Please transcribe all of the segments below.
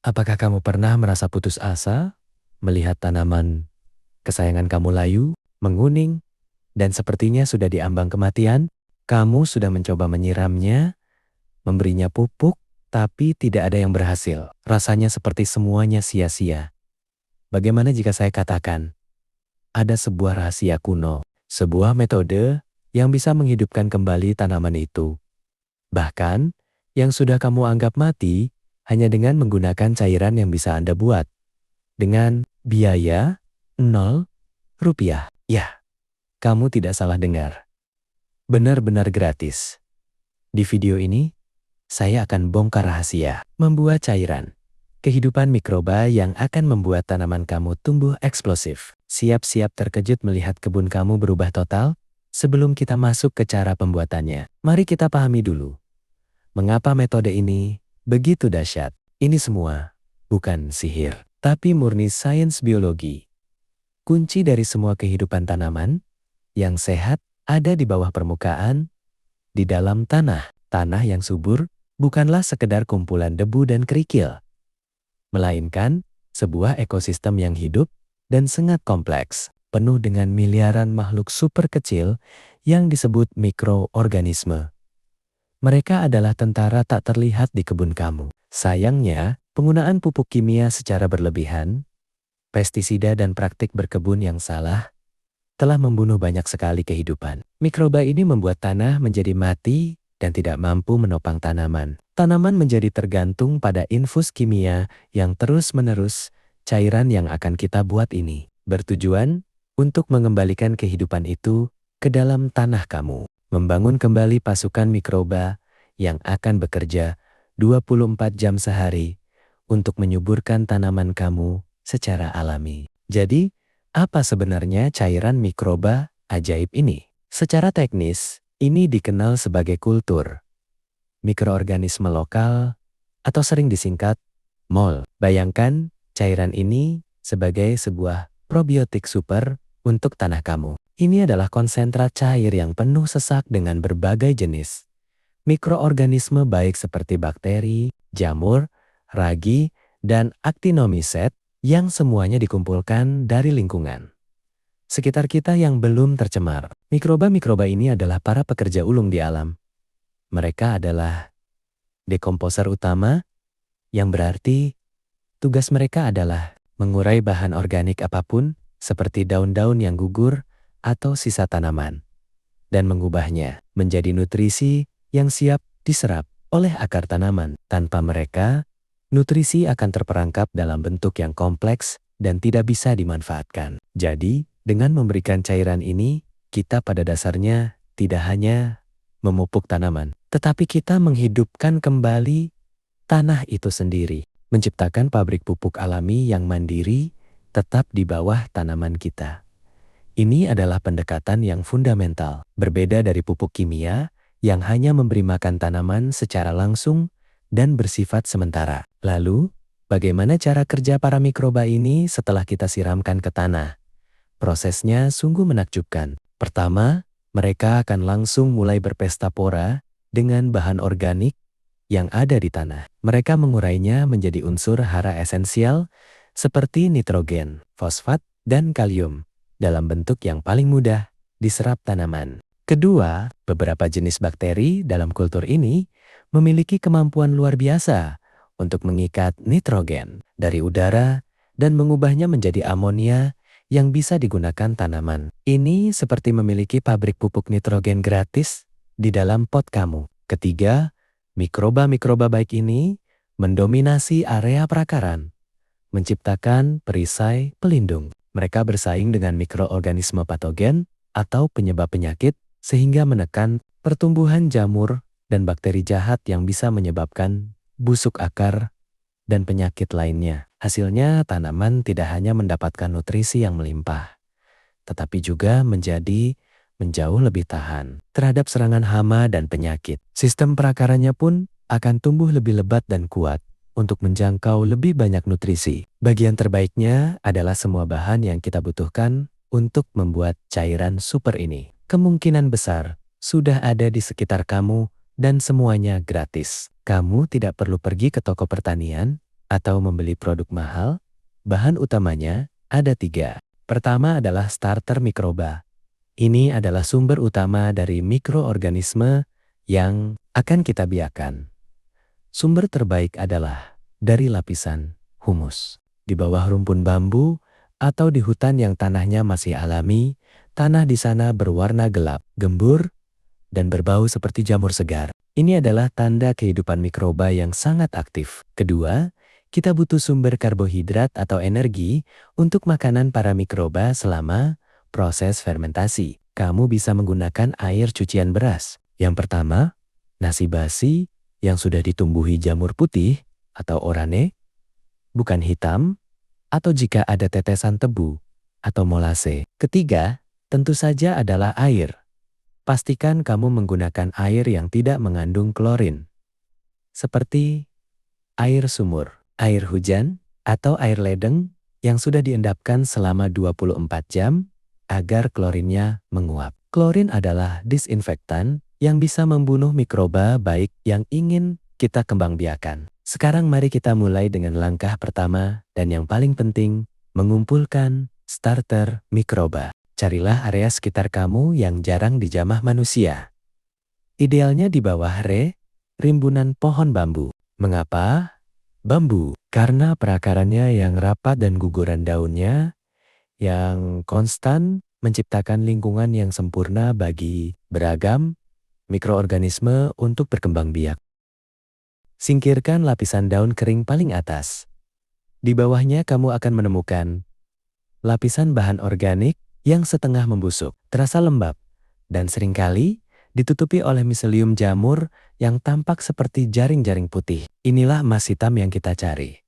Apakah kamu pernah merasa putus asa melihat tanaman kesayangan kamu layu, menguning, dan sepertinya sudah diambang kematian? Kamu sudah mencoba menyiramnya, memberinya pupuk, tapi tidak ada yang berhasil. Rasanya seperti semuanya sia-sia. Bagaimana jika saya katakan, ada sebuah rahasia kuno, sebuah metode yang bisa menghidupkan kembali tanaman itu. Bahkan, yang sudah kamu anggap mati, hanya dengan menggunakan cairan yang bisa Anda buat. Dengan biaya Rp0. Ya, kamu tidak salah dengar. Benar-benar gratis. Di video ini, saya akan bongkar rahasia membuat cairan kehidupan mikroba yang akan membuat tanaman kamu tumbuh eksplosif. Siap-siap terkejut melihat kebun kamu berubah total? Sebelum kita masuk ke cara pembuatannya, mari kita pahami dulu. Mengapa metode ini begitu dahsyat? Ini semua bukan sihir, tapi murni sains biologi. Kunci dari semua kehidupan tanaman yang sehat ada di bawah permukaan, di dalam tanah. Tanah yang subur bukanlah sekedar kumpulan debu dan kerikil, melainkan sebuah ekosistem yang hidup dan sangat kompleks, penuh dengan miliaran makhluk super kecil yang disebut mikroorganisme. Mereka adalah tentara tak terlihat di kebun kamu. Sayangnya, penggunaan pupuk kimia secara berlebihan, pestisida dan praktik berkebun yang salah, telah membunuh banyak sekali kehidupan. Mikroba ini membuat tanah menjadi mati dan tidak mampu menopang tanaman. Tanaman menjadi tergantung pada infus kimia yang terus-menerus. Cairan yang akan kita buat ini bertujuan untuk mengembalikan kehidupan itu ke dalam tanah kamu. Membangun kembali pasukan mikroba yang akan bekerja 24 jam sehari untuk menyuburkan tanaman kamu secara alami. Jadi, apa sebenarnya cairan mikroba ajaib ini? Secara teknis, ini dikenal sebagai kultur mikroorganisme lokal atau sering disingkat MOL. Bayangkan cairan ini sebagai sebuah probiotik super untuk tanah kamu. Ini adalah konsentrat cair yang penuh sesak dengan berbagai jenis mikroorganisme baik seperti bakteri, jamur, ragi, dan actinomycet yang semuanya dikumpulkan dari lingkungan sekitar kita yang belum tercemar. Mikroba-mikroba ini adalah para pekerja ulung di alam. Mereka adalah dekomposer utama, yang berarti tugas mereka adalah mengurai bahan organik apapun seperti daun-daun yang gugur atau sisa tanaman, dan mengubahnya menjadi nutrisi yang siap diserap oleh akar tanaman. Tanpa mereka, nutrisi akan terperangkap dalam bentuk yang kompleks dan tidak bisa dimanfaatkan. Jadi, dengan memberikan cairan ini, kita pada dasarnya tidak hanya memupuk tanaman, tetapi kita menghidupkan kembali tanah itu sendiri, menciptakan pabrik pupuk alami yang mandiri tetap di bawah tanaman kita. Ini adalah pendekatan yang fundamental, berbeda dari pupuk kimia yang hanya memberi makan tanaman secara langsung dan bersifat sementara. Lalu, bagaimana cara kerja para mikroba ini setelah kita siramkan ke tanah? Prosesnya sungguh menakjubkan. Pertama, mereka akan langsung mulai berpesta pora dengan bahan organik yang ada di tanah. Mereka mengurainya menjadi unsur hara esensial seperti nitrogen, fosfat, dan kalium dalam bentuk yang paling mudah diserap tanaman. Kedua, beberapa jenis bakteri dalam kultur ini memiliki kemampuan luar biasa untuk mengikat nitrogen dari udara dan mengubahnya menjadi amonia yang bisa digunakan tanaman. Ini seperti memiliki pabrik pupuk nitrogen gratis di dalam pot kamu. Ketiga, mikroba-mikroba baik ini mendominasi area perakaran, menciptakan perisai pelindung. Mereka bersaing dengan mikroorganisme patogen atau penyebab penyakit sehingga menekan pertumbuhan jamur dan bakteri jahat yang bisa menyebabkan busuk akar dan penyakit lainnya. Hasilnya, tanaman tidak hanya mendapatkan nutrisi yang melimpah, tetapi juga menjauh lebih tahan terhadap serangan hama dan penyakit. Sistem perakarannya pun akan tumbuh lebih lebat dan kuat untuk menjangkau lebih banyak nutrisi. Bagian terbaiknya adalah semua bahan yang kita butuhkan untuk membuat cairan super ini. Kemungkinan besar sudah ada di sekitar kamu dan semuanya gratis. Kamu tidak perlu pergi ke toko pertanian atau membeli produk mahal, bahan utamanya ada 3. Pertama adalah starter mikroba. Ini adalah sumber utama dari mikroorganisme yang akan kita biarkan. Sumber terbaik adalah dari lapisan humus. Di bawah rumpun bambu atau di hutan yang tanahnya masih alami, tanah di sana berwarna gelap, gembur, dan berbau seperti jamur segar. Ini adalah tanda kehidupan mikroba yang sangat aktif. Kedua, kita butuh sumber karbohidrat atau energi untuk makanan para mikroba selama proses fermentasi. Kamu bisa menggunakan air cucian beras. Yang pertama, nasi basi yang sudah ditumbuhi jamur putih atau oranye, bukan hitam, atau jika ada tetesan tebu atau molase. Ketiga, tentu saja adalah air. Pastikan kamu menggunakan air yang tidak mengandung klorin, seperti air sumur, air hujan, atau air ledeng yang sudah diendapkan selama 24 jam agar klorinnya menguap. Klorin adalah disinfektan yang bisa membunuh mikroba baik yang ingin kita kembangbiakan. Sekarang mari kita mulai dengan langkah pertama dan yang paling penting, mengumpulkan starter mikroba. Carilah area sekitar kamu yang jarang dijamah manusia. Idealnya di bawah rimbunan pohon bambu. Mengapa bambu? Karena perakarannya yang rapat dan guguran daunnya yang konstan menciptakan lingkungan yang sempurna bagi beragam mikroorganisme untuk berkembang biak. Singkirkan lapisan daun kering paling atas. Di bawahnya kamu akan menemukan lapisan bahan organik yang setengah membusuk, terasa lembab, dan seringkali ditutupi oleh miselium jamur yang tampak seperti jaring-jaring putih. Inilah emas hitam yang kita cari.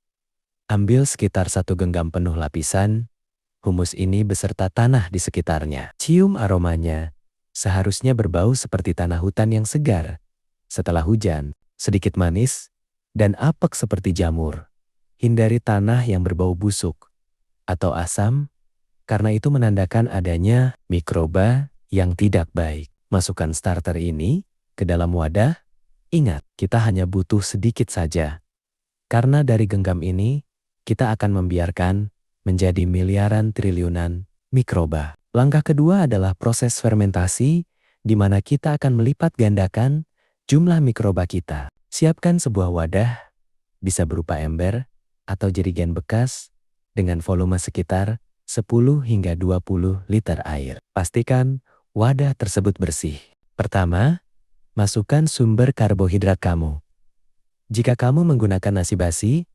Ambil sekitar 1 genggam penuh lapisan humus ini beserta tanah di sekitarnya. Cium aromanya. Seharusnya berbau seperti tanah hutan yang segar. Setelah hujan, sedikit manis, dan apek seperti jamur. Hindari tanah yang berbau busuk atau asam, karena itu menandakan adanya mikroba yang tidak baik. Masukkan starter ini ke dalam wadah. Ingat, kita hanya butuh sedikit saja. Karena dari genggam ini, kita akan membiarkan menjadi miliaran triliunan mikroba. Langkah kedua adalah proses fermentasi, di mana kita akan melipat gandakan jumlah mikroba kita. Siapkan sebuah wadah, bisa berupa ember atau jerigen bekas, dengan volume sekitar 10 hingga 20 liter air. Pastikan wadah tersebut bersih. Pertama, masukkan sumber karbohidrat kamu. Jika kamu menggunakan nasi basi,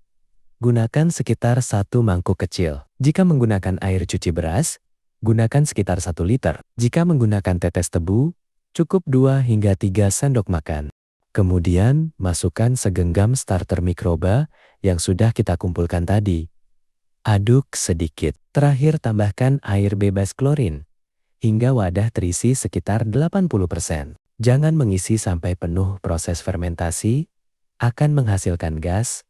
gunakan sekitar 1 mangkuk kecil. Jika menggunakan air cuci beras, gunakan sekitar 1 liter. Jika menggunakan tetes tebu, cukup 2 hingga 3 sendok makan. Kemudian, masukkan segenggam starter mikroba yang sudah kita kumpulkan tadi. Aduk sedikit. Terakhir tambahkan air bebas klorin, hingga wadah terisi sekitar 80%. Jangan mengisi sampai penuh. Proses fermentasi akan menghasilkan gas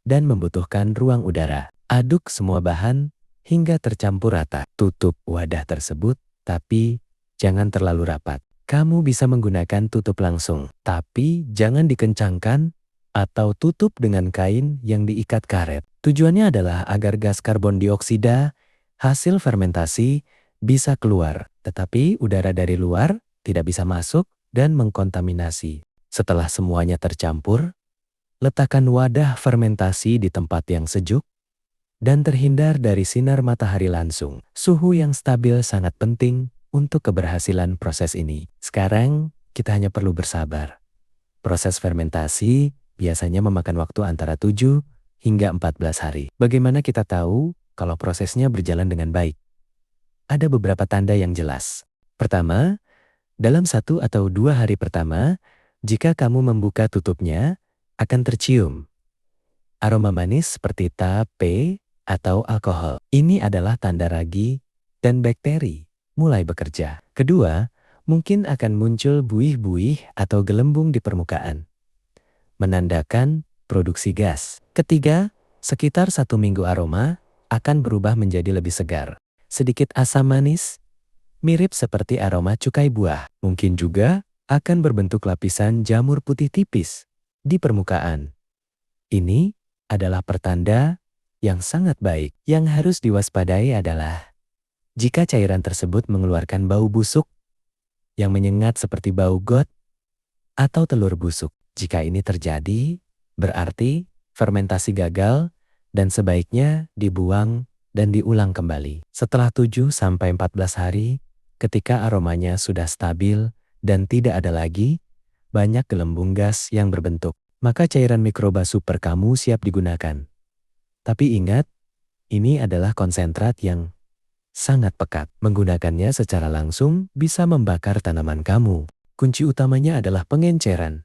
dan membutuhkan ruang udara. Aduk semua bahan hingga tercampur rata. Tutup wadah tersebut, tapi jangan terlalu rapat. Kamu bisa menggunakan tutup langsung, tapi jangan dikencangkan atau tutup dengan kain yang diikat karet. Tujuannya adalah agar gas karbon dioksida hasil fermentasi bisa keluar, tetapi udara dari luar tidak bisa masuk dan mengkontaminasi. Setelah semuanya tercampur, letakkan wadah fermentasi di tempat yang sejuk dan terhindar dari sinar matahari langsung. Suhu yang stabil sangat penting untuk keberhasilan proses ini. Sekarang, kita hanya perlu bersabar. Proses fermentasi biasanya memakan waktu antara 7 hingga 14 hari. Bagaimana kita tahu kalau prosesnya berjalan dengan baik? Ada beberapa tanda yang jelas. Pertama, dalam 1 atau 2 hari pertama, jika kamu membuka tutupnya, akan tercium aroma manis seperti tape atau alkohol. Ini adalah tanda ragi dan bakteri mulai bekerja. Kedua, mungkin akan muncul buih-buih atau gelembung di permukaan, menandakan produksi gas. Ketiga, sekitar 1 minggu aroma akan berubah menjadi lebih segar. Sedikit asam manis, mirip seperti aroma cukai buah. Mungkin juga akan berbentuk lapisan jamur putih tipis di permukaan. Ini adalah pertanda yang sangat baik. Yang harus diwaspadai adalah jika cairan tersebut mengeluarkan bau busuk yang menyengat seperti bau got atau telur busuk. Jika ini terjadi, berarti fermentasi gagal dan sebaiknya dibuang dan diulang kembali. Setelah 7-14 hari, ketika aromanya sudah stabil dan tidak ada lagi banyak gelembung gas yang berbentuk, maka cairan mikroba super kamu siap digunakan. Tapi ingat, ini adalah konsentrat yang sangat pekat. Menggunakannya secara langsung bisa membakar tanaman kamu. Kunci utamanya adalah pengenceran.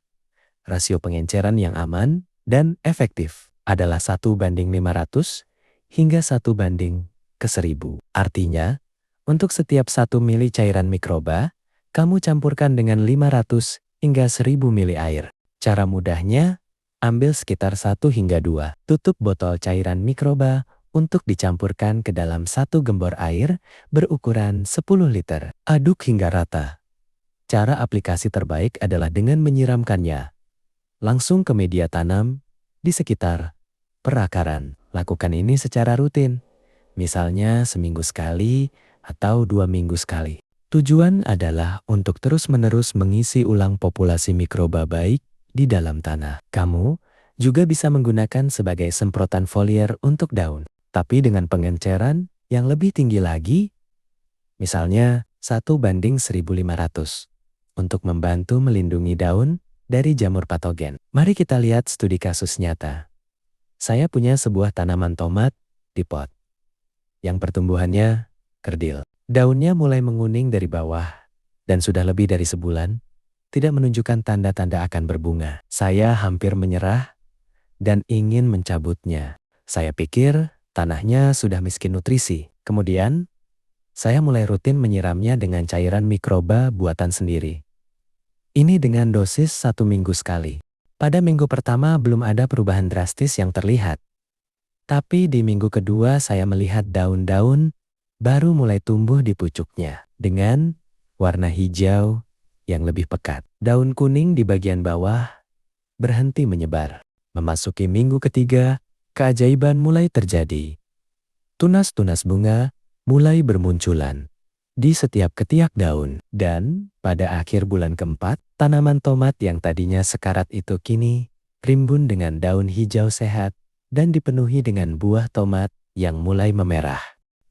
Rasio pengenceran yang aman dan efektif adalah 1:500 hingga 1:1000. Artinya, untuk setiap 1 mili cairan mikroba, kamu campurkan dengan 500 hingga 1000 mili air. Cara mudahnya, ambil sekitar 1 hingga 2 tutup botol cairan mikroba untuk dicampurkan ke dalam 1 gembor air berukuran 10 liter. Aduk hingga rata. Cara aplikasi terbaik adalah dengan menyiramkannya langsung ke media tanam di sekitar perakaran. Lakukan ini secara rutin, misalnya seminggu sekali atau 2 minggu sekali. Tujuan adalah untuk terus-menerus mengisi ulang populasi mikroba baik di dalam tanah. Kamu juga bisa menggunakan sebagai semprotan foliar untuk daun, tapi dengan pengenceran yang lebih tinggi lagi, misalnya 1:1500, untuk membantu melindungi daun dari jamur patogen. Mari kita lihat studi kasus nyata. Saya punya sebuah tanaman tomat di pot yang pertumbuhannya kerdil. Daunnya mulai menguning dari bawah dan sudah lebih dari sebulan tidak menunjukkan tanda-tanda akan berbunga. Saya hampir menyerah dan ingin mencabutnya. Saya pikir tanahnya sudah miskin nutrisi. Kemudian, saya mulai rutin menyiramnya dengan cairan mikroba buatan sendiri. Ini dengan dosis 1 minggu sekali. Pada minggu pertama belum ada perubahan drastis yang terlihat. Tapi di minggu kedua saya melihat daun-daun baru mulai tumbuh di pucuknya dengan warna hijau yang lebih pekat. Daun kuning di bagian bawah berhenti menyebar. Memasuki minggu ketiga, keajaiban mulai terjadi. Tunas-tunas bunga mulai bermunculan di setiap ketiak daun. Dan pada akhir bulan keempat, tanaman tomat yang tadinya sekarat itu kini rimbun dengan daun hijau sehat dan dipenuhi dengan buah tomat yang mulai memerah.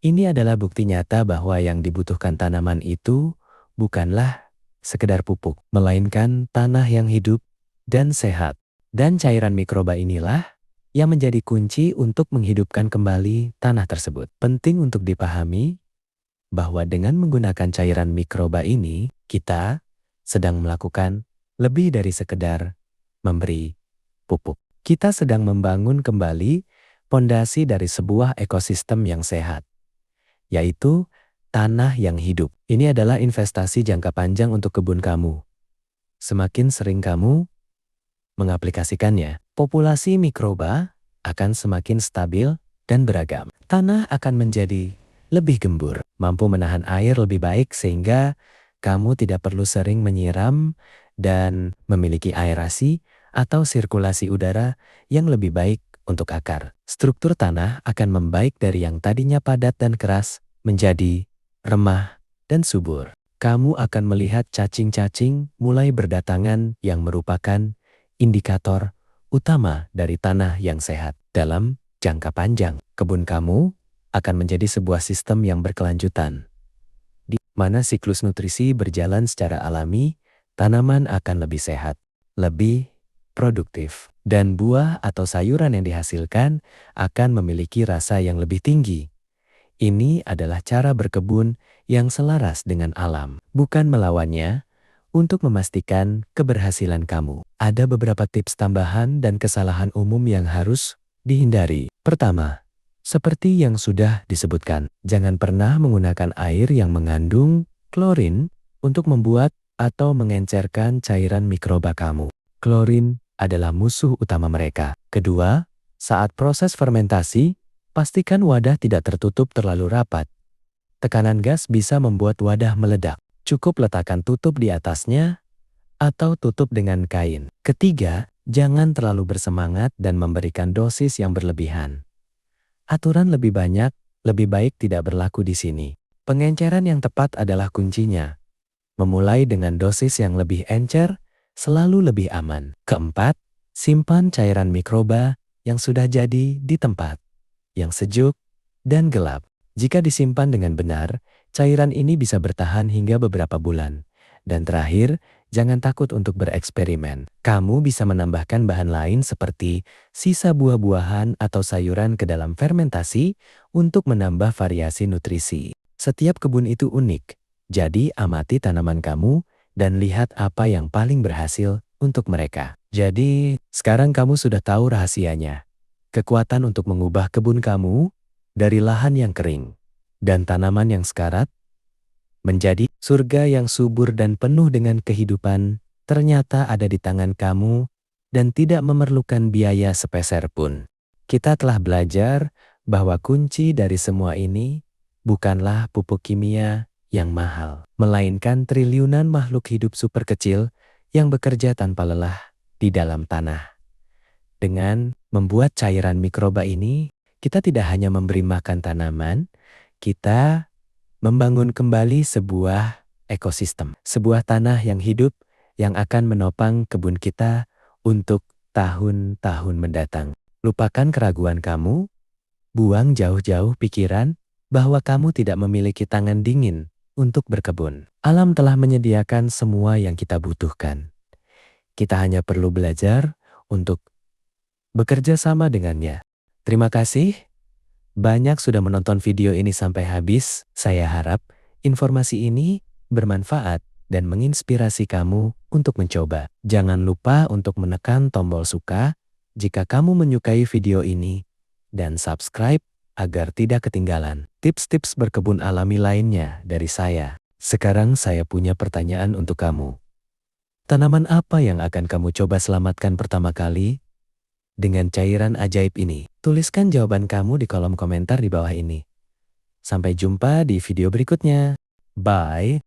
Ini adalah bukti nyata bahwa yang dibutuhkan tanaman itu bukanlah sekedar pupuk, melainkan tanah yang hidup dan sehat. Dan cairan mikroba inilah yang menjadi kunci untuk menghidupkan kembali tanah tersebut. Penting untuk dipahami bahwa dengan menggunakan cairan mikroba ini, kita sedang melakukan lebih dari sekedar memberi pupuk. Kita sedang membangun kembali pondasi dari sebuah ekosistem yang sehat, yaitu tanah yang hidup. Ini adalah investasi jangka panjang untuk kebun kamu. Semakin sering kamu mengaplikasikannya, populasi mikroba akan semakin stabil dan beragam. Tanah akan menjadi lebih gembur, mampu menahan air lebih baik sehingga kamu tidak perlu sering menyiram dan memiliki aerasi atau sirkulasi udara yang lebih baik untuk akar. Struktur tanah akan membaik dari yang tadinya padat dan keras menjadi remah dan subur. Kamu akan melihat cacing-cacing mulai berdatangan yang merupakan indikator utama dari tanah yang sehat. Dalam jangka panjang, kebun kamu akan menjadi sebuah sistem yang berkelanjutan, di mana siklus nutrisi berjalan secara alami, tanaman akan lebih sehat, lebih produktif, dan buah atau sayuran yang dihasilkan akan memiliki rasa yang lebih tinggi. Ini adalah cara berkebun yang selaras dengan alam, bukan melawannya. Untuk memastikan keberhasilan kamu, ada beberapa tips tambahan dan kesalahan umum yang harus dihindari. Pertama, seperti yang sudah disebutkan, jangan pernah menggunakan air yang mengandung klorin untuk membuat atau mengencerkan cairan mikroba kamu. Klorin adalah musuh utama mereka. Kedua, saat proses fermentasi, pastikan wadah tidak tertutup terlalu rapat. Tekanan gas bisa membuat wadah meledak. Cukup letakkan tutup di atasnya atau tutup dengan kain. Ketiga, Jangan terlalu bersemangat dan memberikan dosis yang berlebihan. Aturan lebih banyak, lebih baik tidak berlaku di sini. Pengenceran yang tepat adalah kuncinya. Memulai dengan dosis yang lebih encer, selalu lebih aman. Keempat, simpan cairan mikroba yang sudah jadi di tempat yang sejuk dan gelap. Jika disimpan dengan benar, cairan ini bisa bertahan hingga beberapa bulan. Dan terakhir, jangan takut untuk bereksperimen. Kamu bisa menambahkan bahan lain seperti sisa buah-buahan atau sayuran ke dalam fermentasi untuk menambah variasi nutrisi. Setiap kebun itu unik, jadi amati tanaman kamu dan lihat apa yang paling berhasil untuk mereka. Jadi, sekarang kamu sudah tahu rahasianya. Kekuatan untuk mengubah kebun kamu dari lahan yang kering dan tanaman yang sekarat menjadi surga yang subur dan penuh dengan kehidupan ternyata ada di tangan kamu dan tidak memerlukan biaya sepeser pun. Kita telah belajar bahwa kunci dari semua ini bukanlah pupuk kimia yang mahal, melainkan triliunan makhluk hidup super kecil yang bekerja tanpa lelah di dalam tanah. Dengan membuat cairan mikroba ini, kita tidak hanya memberi makan tanaman, kita membangun kembali sebuah ekosistem. Sebuah tanah yang hidup yang akan menopang kebun kita untuk tahun-tahun mendatang. Lupakan keraguan kamu, buang jauh-jauh pikiran bahwa kamu tidak memiliki tangan dingin untuk berkebun. Alam telah menyediakan semua yang kita butuhkan. Kita hanya perlu belajar untuk bekerja sama dengannya. Terima kasih. Banyak sudah menonton video ini sampai habis. Saya harap informasi ini bermanfaat dan menginspirasi kamu untuk mencoba. Jangan lupa untuk menekan tombol suka jika kamu menyukai video ini dan subscribe agar tidak ketinggalan tips-tips berkebun alami lainnya dari saya. Sekarang saya punya pertanyaan untuk kamu. Tanaman apa yang akan kamu coba selamatkan pertama kali dengan cairan ajaib ini? Tuliskan jawaban kamu di kolom komentar di bawah ini. Sampai jumpa di video berikutnya. Bye.